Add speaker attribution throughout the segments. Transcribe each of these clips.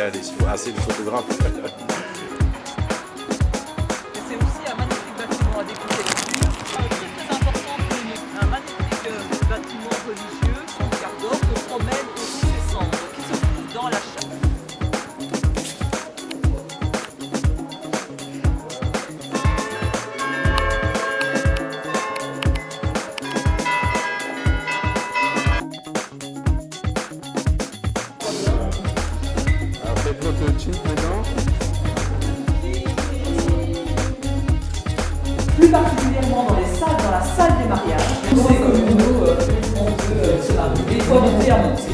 Speaker 1: a assez de photographes.
Speaker 2: C'est aussi un magnifique bâtiment à découvrir. Très important pour nous. Un magnifique bâtiment religieux, son quart d'or, qu'on promène aussi ses cendres, qui se trouve dans la chapelle.
Speaker 1: Faites votre cheat dedans.
Speaker 2: Plus particulièrement dans la salle des mariages. C'est comme nous, on peut se marier. Il faut habiter à monter.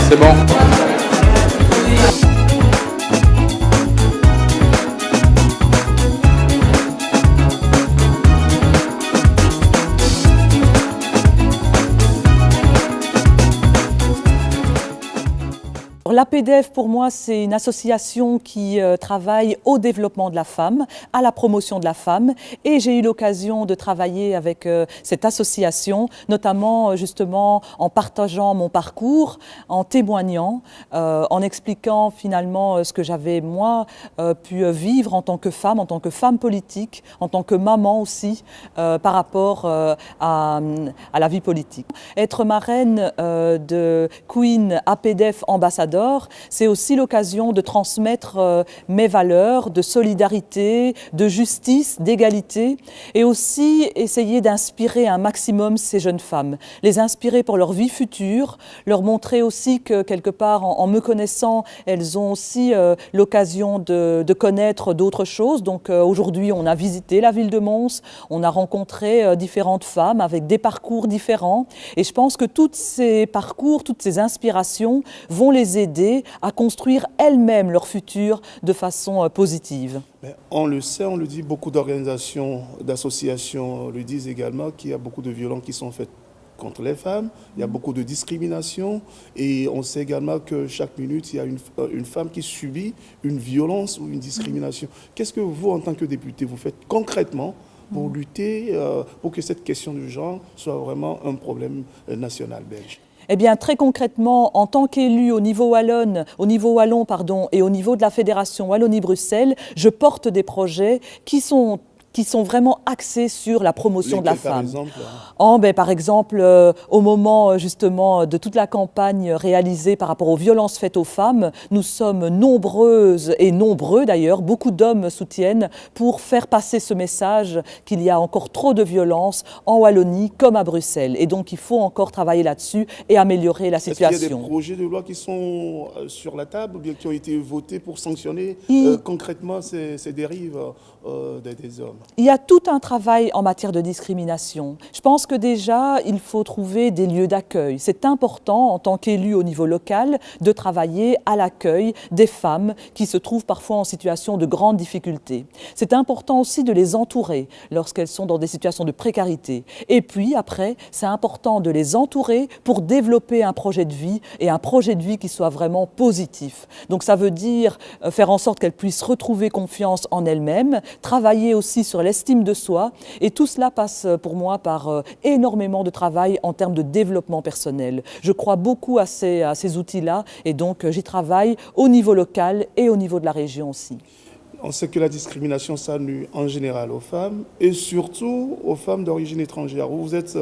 Speaker 1: C'est bon.
Speaker 3: L'APDF, pour moi, c'est une association qui travaille au développement de la femme, à la promotion de la femme. Et j'ai eu l'occasion de travailler avec cette association, notamment justement en partageant mon parcours, en témoignant, en expliquant finalement ce que j'avais, moi, pu vivre en tant que femme politique, en tant que maman aussi, par rapport à la vie politique. Être marraine de Queen APDF Ambassador, c'est aussi l'occasion de transmettre mes valeurs de solidarité, de justice, d'égalité et aussi essayer d'inspirer un maximum ces jeunes femmes, les inspirer pour leur vie future, leur montrer aussi que quelque part en me connaissant, elles ont aussi l'occasion de connaître d'autres choses. Donc aujourd'hui, on a visité la ville de Mons, on a rencontré différentes femmes avec des parcours différents et je pense que tous ces parcours, toutes ces inspirations vont les aider à construire elles-mêmes leur futur de façon positive.
Speaker 4: On le sait, on le dit, beaucoup d'organisations, d'associations le disent également, qu'il y a beaucoup de violences qui sont faites contre les femmes, il y a beaucoup de discrimination et on sait également que chaque minute, il y a une femme qui subit une violence ou une discrimination. Qu'est-ce que vous, en tant que député, vous faites concrètement pour lutter, pour que cette question du genre soit vraiment un problème national belge ?
Speaker 3: Eh bien, très concrètement, en tant qu'élue au niveau wallon, et au niveau de la Fédération Wallonie-Bruxelles, je porte des projets qui sont vraiment axés sur la promotion de la femme. Par exemple, au moment justement de toute la campagne réalisée par rapport aux violences faites aux femmes, nous sommes nombreuses et nombreux d'ailleurs, beaucoup d'hommes soutiennent pour faire passer ce message qu'il y a encore trop de violences en Wallonie comme à Bruxelles. Et donc il faut encore travailler là-dessus et améliorer la situation.
Speaker 4: Est-ce qu'il y a des projets de loi qui sont sur la table ou bien qui ont été votés pour sanctionner concrètement ces dérives des hommes ?
Speaker 3: Il y a tout un travail en matière de discrimination. Je pense que déjà, il faut trouver des lieux d'accueil. C'est important, en tant qu'élu au niveau local, de travailler à l'accueil des femmes qui se trouvent parfois en situation de grande difficulté. C'est important aussi de les entourer lorsqu'elles sont dans des situations de précarité. Et puis, après, c'est important de les entourer pour développer un projet de vie et un projet de vie qui soit vraiment positif. Donc, ça veut dire faire en sorte qu'elles puissent retrouver confiance en elles-mêmes, travailler aussi sur l'estime de soi, et tout cela passe pour moi par énormément de travail en termes de développement personnel. Je crois beaucoup à ces outils-là, et donc j'y travaille au niveau local et au niveau de la région aussi.
Speaker 4: On sait que la discrimination s'annule en général aux femmes et surtout aux femmes d'origine étrangère. Vous êtes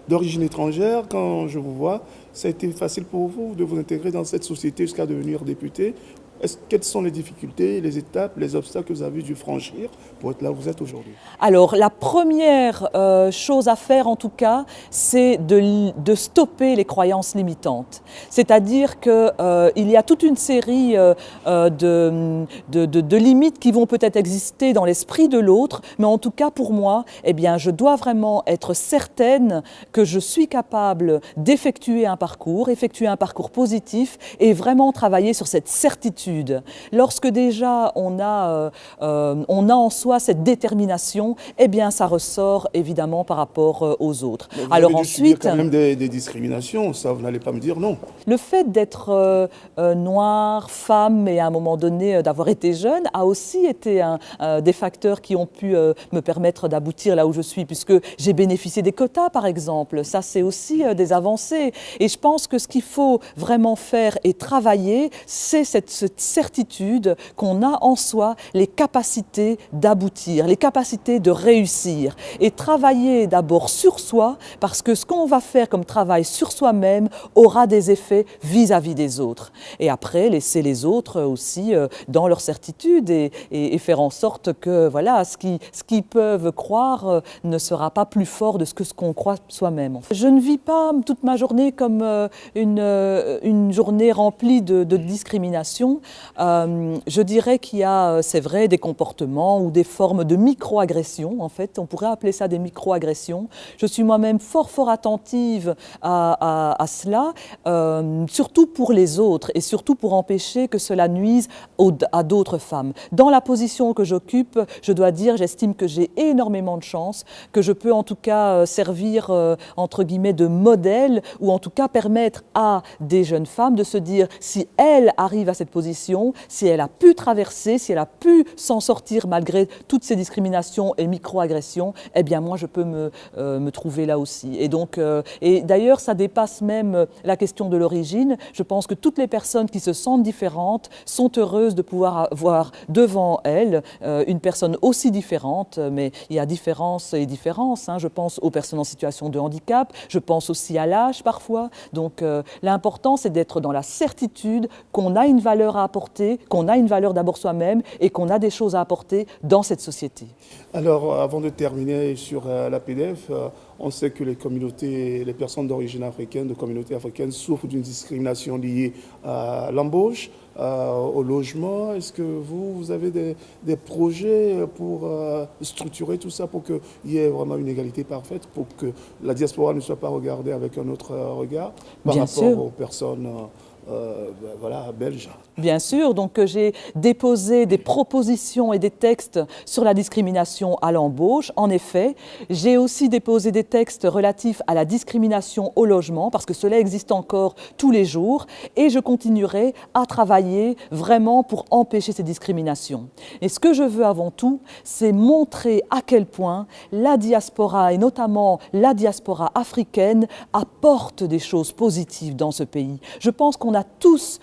Speaker 4: d'origine étrangère, quand je vous vois, ça a été facile pour vous de vous intégrer dans cette société jusqu'à devenir député. Quelles sont les difficultés, les étapes, les obstacles que vous avez dû franchir pour être là où vous êtes aujourd'hui?
Speaker 3: Alors, la première chose à faire, en tout cas, c'est de stopper les croyances limitantes. C'est-à-dire qu'il y a toute une série de limites qui vont peut-être exister dans l'esprit de l'autre, mais en tout cas, pour moi, eh bien, je dois vraiment être certaine que je suis capable d'effectuer un parcours positif et vraiment travailler sur cette certitude. Lorsque déjà on a en soi cette détermination, eh bien ça ressort évidemment par rapport aux autres.
Speaker 4: Vous Alors avez ensuite, quand même des discriminations, ça vous n'allez pas me dire non.
Speaker 3: Le fait d'être noire, femme et à un moment donné d'avoir été jeune a aussi été des facteurs qui ont pu me permettre d'aboutir là où je suis, puisque j'ai bénéficié des quotas par exemple. Ça c'est aussi des avancées. Et je pense que ce qu'il faut vraiment faire et travailler, c'est cette certitude qu'on a en soi les capacités d'aboutir, les capacités de réussir. Et travailler d'abord sur soi, parce que ce qu'on va faire comme travail sur soi-même aura des effets vis-à-vis des autres. Et après, laisser les autres aussi dans leur certitude et faire en sorte que voilà, ce qu'ils peuvent croire ne sera pas plus fort de ce qu'on croit soi-même. Je ne vis pas toute ma journée comme une journée remplie de discrimination. Je dirais qu'il y a, c'est vrai, des comportements ou des formes de micro-agressions, en fait, on pourrait appeler ça des micro-agressions. Je suis moi-même fort attentive à cela, surtout pour les autres et surtout pour empêcher que cela nuise à d'autres femmes. Dans la position que j'occupe, je dois dire, j'estime que j'ai énormément de chance, que je peux en tout cas servir, entre guillemets, de modèle, ou en tout cas permettre à des jeunes femmes de se dire, si elles arrivent à cette position, si elle a pu traverser, si elle a pu s'en sortir malgré toutes ces discriminations et micro-agressions, eh bien moi je peux me trouver là aussi. Et donc, et d'ailleurs ça dépasse même la question de l'origine. Je pense que toutes les personnes qui se sentent différentes sont heureuses de pouvoir avoir devant elles une personne aussi différente, mais il y a différence et différence, hein. Je pense aux personnes en situation de handicap, je pense aussi à l'âge parfois. Donc l'important c'est d'être dans la certitude qu'on a une valeur à apporter, qu'on a une valeur d'abord soi-même et qu'on a des choses à apporter dans cette société.
Speaker 4: Alors, avant de terminer sur l'APDF, on sait que les personnes d'origine africaine, de communautés africaines, souffrent d'une discrimination liée à l'embauche, au logement. Est-ce que vous avez des projets pour structurer tout ça, pour qu'il y ait vraiment une égalité parfaite, pour que la diaspora ne soit pas regardée avec un autre regard par rapport aux personnes belges?
Speaker 3: Bien sûr, donc j'ai déposé des propositions et des textes sur la discrimination à l'embauche. En effet, j'ai aussi déposé des textes relatifs à la discrimination au logement, parce que cela existe encore tous les jours, et je continuerai à travailler vraiment pour empêcher ces discriminations. Et ce que je veux avant tout, c'est montrer à quel point la diaspora, et notamment la diaspora africaine, apporte des choses positives dans ce pays. Je pense qu'on a tous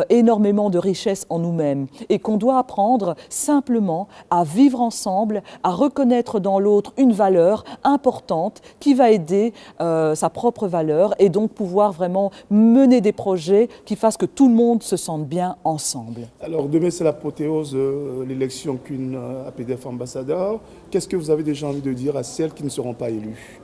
Speaker 3: énormément de richesses en nous-mêmes et qu'on doit apprendre simplement à vivre ensemble, à reconnaître dans l'autre une valeur importante qui va aider sa propre valeur, et donc pouvoir vraiment mener des projets qui fassent que tout le monde se sente bien ensemble.
Speaker 4: Alors demain c'est l'apothéose de l'élection qu'une APDF ambassadeur. Qu'est-ce que vous avez déjà envie de dire à celles qui ne seront pas élues?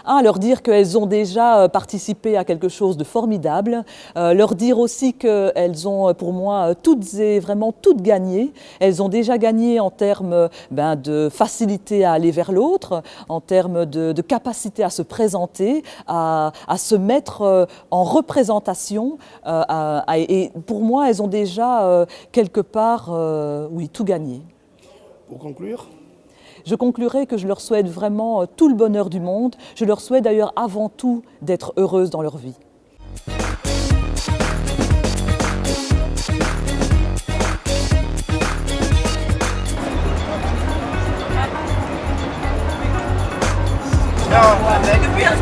Speaker 3: Leur dire qu'elles ont déjà participé à quelque chose de formidable, leur dire aussi qu'elles ont pour moi toutes et vraiment toutes gagné. Elles ont déjà gagné en termes de facilité à aller vers l'autre, en termes de capacité à se présenter, à se mettre en représentation. Et pour moi, elles ont déjà quelque part, oui, tout gagné.
Speaker 4: Pour conclure,
Speaker 3: je conclurai que je leur souhaite vraiment tout le bonheur du monde. Je leur souhaite d'ailleurs avant tout d'être heureuses dans leur vie.
Speaker 2: Depuis un